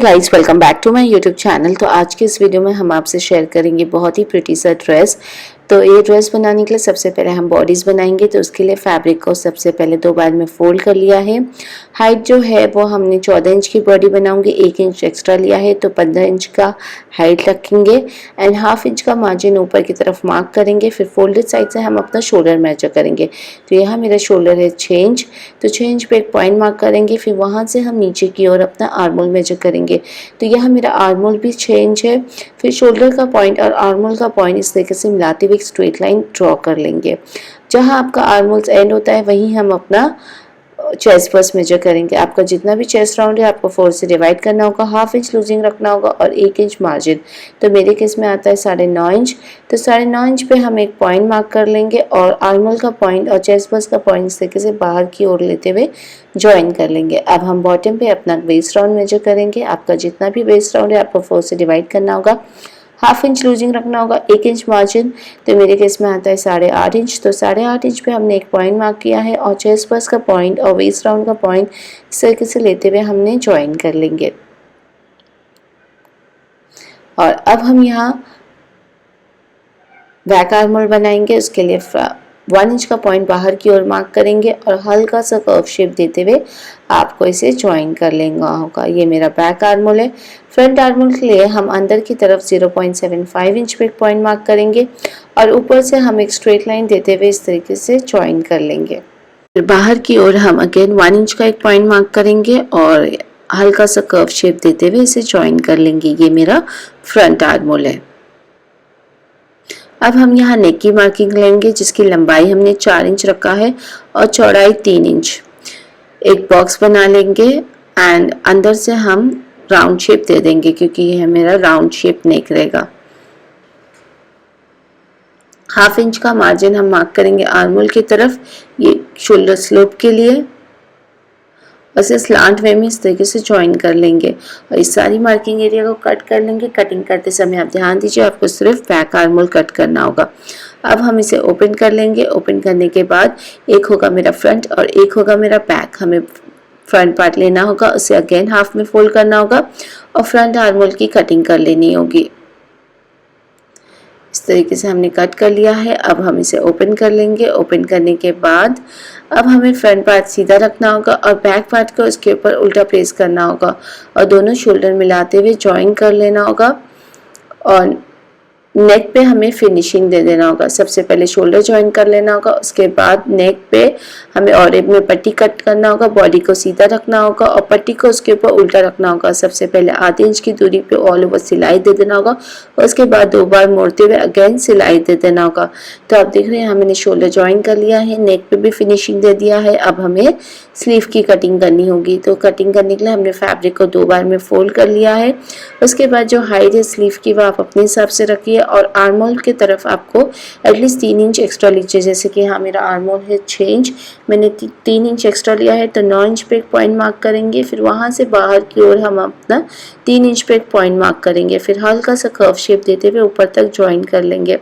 Guys welcome back to my YouTube channel. तो आज के इस वीडियो में हम आपसे शेयर करेंगे बहुत ही प्रिटी सा ड्रेस। तो ये ड्रेस बनाने के लिए सबसे पहले हम बॉडीज़ बनाएंगे। तो उसके लिए फैब्रिक को सबसे पहले 2 बार में फोल्ड कर लिया है। हाइट जो है वो हमने 14 इंच की बॉडी बनाऊंगी, 1 इंच एक्स्ट्रा लिया है तो 15 इंच का हाइट रखेंगे एंड हाफ इंच का मार्जिन ऊपर की तरफ मार्क करेंगे। फिर फोल्डेड साइड से हम अपना शोल्डर मेजर करेंगे। तो यहाँ मेरा शोल्डर है 6 इंच, तो 6 इंच पे एक पॉइंट मार्क करेंगे। फिर वहाँ से हम नीचे की ओर अपना आर्म होल मेजर करेंगे। तो यहाँ मेरा आर्म होल भी 6 इंच है। फिर शोल्डर का पॉइंट और आर्म होल का पॉइंट इस तरीके से मिलाते हुए एक स्ट्रेट लाइन ड्रॉ कर लेंगे। जहाँ आपका आर्म होल एंड होता है वहीं हम अपना चेस्ट फर्स्ट मेजर करेंगे। आपका जितना भी चेस्ट राउंड है आपको 4 से डिवाइड करना होगा, हाफ इंच लूजिंग रखना होगा और 1 इंच मार्जिन। तो मेरे केस में आता है 9.5 इंच। तो 9.5 इंच पे हम एक पॉइंट मार्क कर लेंगे और आर्म होल का पॉइंट और चेस्ट फर्स्ट का पॉइंट इस तरीके से बाहर की ओर लेते हुए ज्वाइन कर लेंगे। अब हम बॉटम पे अपना वेस्ट राउंड मेजर करेंगे। आपका जितना भी वेस्ट राउंड है आपको 4 से डिवाइड करना होगा, हाफ इंच लूजिंग रखना होगा, 1 इंच मार्जिन। तो मेरे केस में आता है 8.5 इंच। तो 8.5 इंच पे हमने एक पॉइंट मार्क किया है और चेस्ट बस का पॉइंट और वेस्ट राउंड का पॉइंट इस तरीके से लेते हुए हमने ज्वाइन कर लेंगे। और अब हम यहाँ बैक आर्म होल बनाएंगे। उसके लिए 1 इंच का पॉइंट बाहर की ओर मार्क करेंगे और हल्का सा कर्व शेप देते हुए आपको इसे ज्वाइन कर लेना होगा। ये मेरा बैक आर्म होल है। फ्रंट आर्म होल के लिए हम अंदर की तरफ 0.75 इंच पे एक पॉइंट मार्क करेंगे और ऊपर से हम एक स्ट्रेट लाइन देते हुए इस तरीके से ज्वाइन कर लेंगे। फिर बाहर की ओर हम अगेन 1 इंच का एक पॉइंट मार्क करेंगे और हल्का सा कर्व शेप देते हुए इसे ज्वाइन कर लेंगे। ये मेरा फ्रंट आर्म होल है। अब हम यहाँ नेक की मार्किंग लेंगे जिसकी लंबाई हमने 4 इंच रखा है और चौड़ाई 3 इंच। एक बॉक्स बना लेंगे एंड अंदर से हम राउंड शेप दे देंगे क्योंकि यह मेरा राउंड शेप नेक रहेगा। हाफ इंच का मार्जिन हम मार्क करेंगे आर्म होल की तरफ, ये शोल्डर स्लोप के लिए। बस स्लांट वे में इस तरीके से ज्वाइन कर लेंगे और इस सारी मार्किंग एरिया को कट कर लेंगे। कटिंग करते समय आप ध्यान दीजिए आपको सिर्फ बैक आर्म होल कट करना होगा। अब हम इसे ओपन कर लेंगे। ओपन करने के बाद एक होगा मेरा फ्रंट और एक होगा मेरा बैक। हमें फ्रंट पार्ट लेना होगा, उसे अगेन हाफ में फोल्ड करना होगा और फ्रंट आर्म होल की कटिंग कर लेनी होगी। इस तरीके से हमने कट कर लिया है। अब हम इसे ओपन कर लेंगे। ओपन करने के बाद अब हमें फ्रंट पार्ट सीधा रखना होगा और बैक पार्ट को उसके ऊपर उल्टा प्लेस करना होगा और दोनों शोल्डर मिलाते हुए जॉइन कर लेना होगा। और नेक पे हमें फिनिशिंग दे देना होगा। सबसे पहले शोल्डर ज्वाइन कर लेना होगा, उसके बाद नेक पे हमें और में पट्टी कट करना होगा। बॉडी को सीधा रखना होगा और पट्टी को उसके ऊपर उल्टा रखना होगा। सबसे पहले आधे इंच की दूरी पे ऑल ओवर सिलाई दे देना होगा और उसके बाद 2 बार मोड़ते हुए अगेन सिलाई दे देना होगा। तो आप देख रहे हैं हमने शोल्डर ज्वाइन कर लिया है, नेक पे भी फिनिशिंग दे दिया है। अब हमें स्लीव की कटिंग करनी होगी। तो कटिंग करने के लिए हमने फैब्रिक को 2 बार में फोल्ड कर लिया है। उसके बाद जो हाइट है स्लीव की वो आप अपने हिसाब से रखिए और आर्म होल की तरफ आपको एटलीस्ट 3 इंच एक्स्ट्रा लीजिए। जैसे कि यहाँ मेरा आर्म होल है 6 इंच, मैंने 3 इंच एक्स्ट्रा लिया है तो 9 इंच पे एक पॉइंट मार्क करेंगे। फिर वहाँ से बाहर की ओर हम अपना 3 इंच पे एक पॉइंट मार्क करेंगे। फिर हल्का सा कर्व शेप देते हुए ऊपर तक ज्वाइन कर लेंगे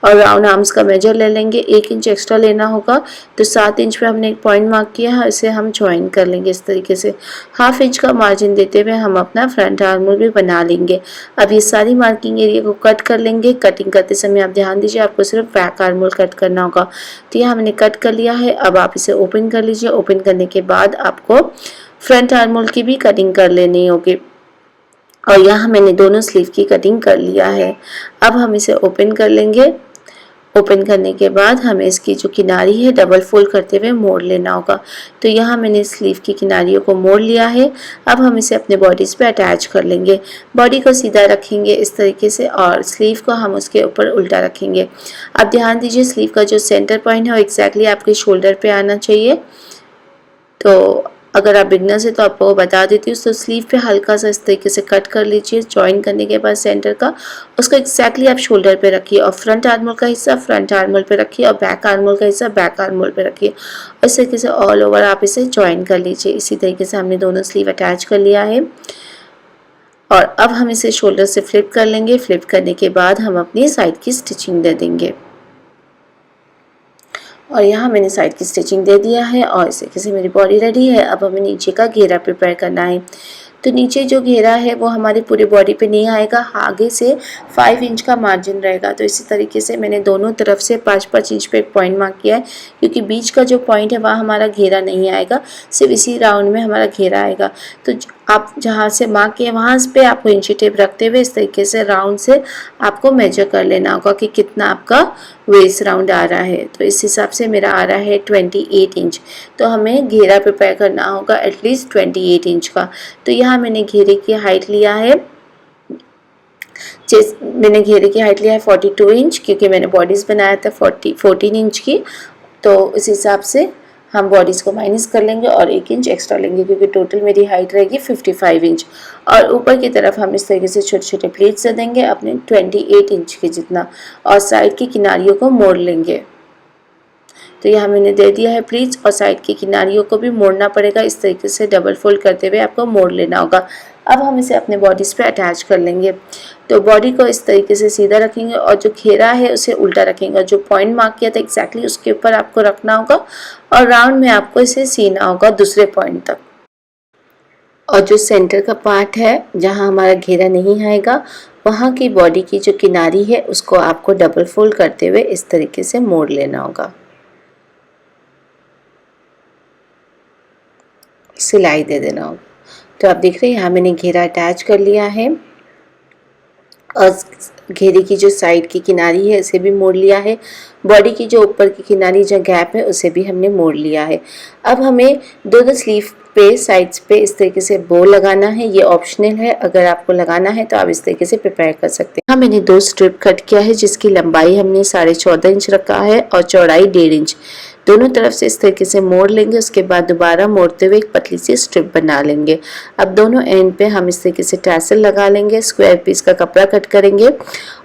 और राउंड आर्म्स का मेजर ले लेंगे। 1 इंच एक्स्ट्रा लेना होगा तो 7 इंच पे हमने एक पॉइंट मार्क किया है, इसे हम ज्वाइन कर लेंगे इस तरीके से। हाफ इंच का मार्जिन देते हुए हम अपना फ्रंट आर्म होल भी बना लेंगे। अब ये सारी मार्किंग एरिया को कट कर लेंगे। कटिंग करते समय आप ध्यान दीजिए आपको सिर्फ बैक आर्म होल कट करना होगा। तो यह हमने कट कर लिया है। अब आप इसे ओपन कर लीजिए। ओपन करने के बाद आपको फ्रंट आर्म होल की भी कटिंग कर लेनी होगी और यहाँ मैंने दोनों स्लीव की कटिंग कर लिया है। अब हम इसे ओपन कर लेंगे। ओपन करने के बाद हमें इसकी जो किनारी है डबल फोल्ड करते हुए मोड़ लेना होगा। तो यहाँ मैंने स्लीव की किनारियों को मोड़ लिया है। अब हम इसे अपने बॉडीज़ पे अटैच कर लेंगे। बॉडी को सीधा रखेंगे इस तरीके से और स्लीव को हम उसके ऊपर उल्टा रखेंगे। अब ध्यान दीजिए स्लीव का जो सेंटर पॉइंट है वो एग्जैक्टली आपके शोल्डर पे आना चाहिए। तो अगर आप बिगनर्स है तो आपको बता देती हूँ। तो स्लीव पे हल्का सा इस तरीके से कट कर लीजिए ज्वाइन करने के बाद सेंटर का, उसको एक्जैक्टली आप शोल्डर पे रखिए और फ्रंट आर्म होल का हिस्सा फ्रंट आर्म होल पे रखिए और बैक आर्म होल का हिस्सा बैक आर्म होल पे रखिए। इस तरीके से ऑल ओवर आप इसे ज्वाइन कर लीजिए। इसी तरीके से हमने दोनों स्लीव अटैच कर लिया है और अब हम इसे शोल्डर से फ्लिप कर लेंगे। फ्लिप करने के बाद हम अपनी साइड की स्टिचिंग दे देंगे और यहाँ मैंने साइड की स्टिचिंग दे दिया है और इस तरीके से मेरी बॉडी रेडी है। अब हमें नीचे का घेरा प्रिपेयर करना है। तो नीचे जो घेरा है वो हमारी पूरी बॉडी पे नहीं आएगा, आगे से 5 इंच का मार्जिन रहेगा। तो इसी तरीके से मैंने दोनों तरफ से 5-5 इंच पे एक पॉइंट मार्क किया है, क्योंकि बीच का जो पॉइंट है वहाँ हमारा घेरा नहीं आएगा, सिर्फ इसी राउंड में हमारा घेरा आएगा। तो आप जहाँ से मार्क किए वहाँ पे आपको इंची टेप रखते हुए इस तरीके से राउंड से आपको मेजर कर लेना होगा कि कितना आपका वेस्ट राउंड आ रहा है। तो इस हिसाब से मेरा आ रहा है 28 इंच। तो हमें घेरा प्रिपेयर करना होगा एटलीस्ट 28 इंच का। तो यहाँ मैंने घेरे की हाइट लिया है, मैंने घेरे की हाइट लिया है 42 इंच, क्योंकि मैंने बॉडीज़ बनाया था 14 इंच की। तो इस हिसाब से हम बॉडीज़ को माइनस कर लेंगे और 1 इंच एक्स्ट्रा लेंगे, क्योंकि टोटल मेरी हाइट रहेगी 55 इंच। और ऊपर की तरफ हम इस तरीके से छोटे छोटे प्लेट्स दे देंगे अपने 28 इंच के जितना, और साइड की किनारियों को मोड़ लेंगे। तो यहाँ मैंने दे दिया है प्लीट्स, और साइड की किनारियों को भी मोड़ना पड़ेगा। इस तरीके से डबल फोल्ड करते हुए आपको मोड़ लेना होगा। अब हम इसे अपने बॉडीज़ पे अटैच कर लेंगे। तो बॉडी को इस तरीके से सीधा रखेंगे और जो घेरा है उसे उल्टा रखेंगे, और जो पॉइंट मार्क किया था एग्जैक्टली उसके ऊपर आपको रखना होगा, और राउंड में आपको इसे सीना होगा दूसरे पॉइंट तक। और जो सेंटर का पार्ट है जहाँ हमारा घेरा नहीं आएगा, वहाँ की बॉडी की जो किनारी है उसको आपको डबल फोल्ड करते हुए इस तरीके से मोड़ लेना होगा, सिलाई दे देना होगा। तो आप देख रहे हैं यहाँ मैंने घेरा अटैच कर लिया है, और घेरे की जो साइड की किनारी है उसे भी मोड़ लिया है। बॉडी की जो ऊपर की किनारी जो गैप है उसे भी हमने मोड़ लिया है। अब हमें दोनों स्लीव पे साइड्स पे इस तरीके से बो लगाना है। ये ऑप्शनल है, अगर आपको लगाना है तो आप इस तरीके से प्रिपेयर कर सकते हैं। हाँ, मैंने 2 स्ट्रिप कट किया है, जिसकी लंबाई हमने 14.5 इंच रखा है और चौड़ाई 1.5 इंच। दोनों तरफ से इस तरीके से मोड़ लेंगे, उसके बाद दोबारा मोड़ते हुए एक पतली सी स्ट्रिप बना लेंगे। अब दोनों एंड पे हम इस तरीके से टैसल लगा लेंगे, स्क्वायर पीस का कपड़ा कट करेंगे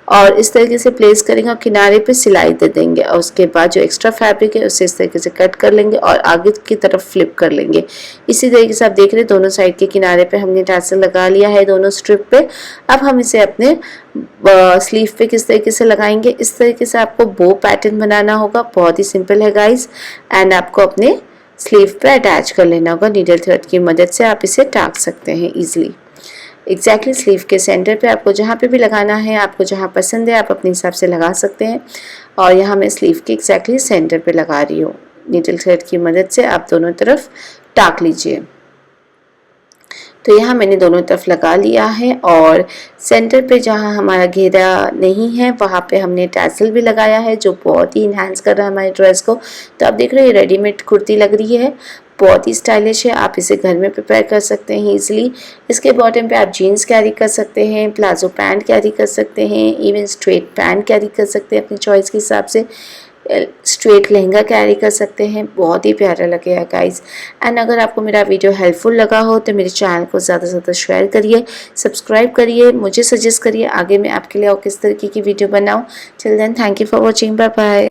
और इस तरीके से प्लेस करेंगे और किनारे पे सिलाई दे देंगे, और उसके बाद जो एक्स्ट्रा फैब्रिक है उसे इस तरीके से कट कर लेंगे और आगे की तरफ फ्लिप कर लेंगे। इसी तरीके से आप देख रहे हैं दोनों साइड के किनारे पे हमने टैसल लगा लिया है दोनों स्ट्रिप पे। अब हम इसे अपने स्लीव पे किस तरीके से लगाएंगे, इस तरीके से आपको बो पैटर्न बनाना होगा। बहुत ही सिंपल है गाइस, एंड आपको अपने स्लीव पे अटैच कर लेना होगा। नीडल थ्रेड की मदद से आप इसे टाक सकते हैं इजीली। एग्जैक्टली स्लीव के सेंटर पे आपको जहाँ पे भी लगाना है, आपको जहाँ पसंद है आप अपने हिसाब से लगा सकते हैं। और यहाँ मैं स्लीव के एग्जैक्टली सेंटर पे लगा रही हूँ। नीडल थ्रेड की मदद से आप दोनों तरफ टाक लीजिए। तो यहाँ मैंने दोनों तरफ लगा लिया है, और सेंटर पे जहाँ हमारा घेरा नहीं है वहाँ पे हमने टैसल भी लगाया है, जो बहुत ही इन्हांस कर रहा है हमारे ड्रेस को। तो आप देख रहे हैं रेडीमेड कुर्ती लग रही है, बहुत ही स्टाइलिश है। आप इसे घर में प्रिपेयर कर सकते हैं इजीली। इसके बॉटम पे आप जीन्स कैरी कर सकते हैं, प्लाजो पैंट कैरी कर सकते हैं, इवन स्ट्रेट पैंट कैरी कर सकते हैं अपनी चॉइस के हिसाब से। स्ट्रेट लहंगा कैरी कर सकते हैं, बहुत ही प्यारा लगेगा गाइस। एंड अगर आपको मेरा वीडियो हेल्पफुल लगा हो तो मेरे चैनल को ज़्यादा से ज़्यादा शेयर करिए, सब्सक्राइब करिए, मुझे सजेस्ट करिए आगे मैं आपके लिए और किस तरीके की वीडियो बनाऊँ। Till then thank you for watching, bye bye.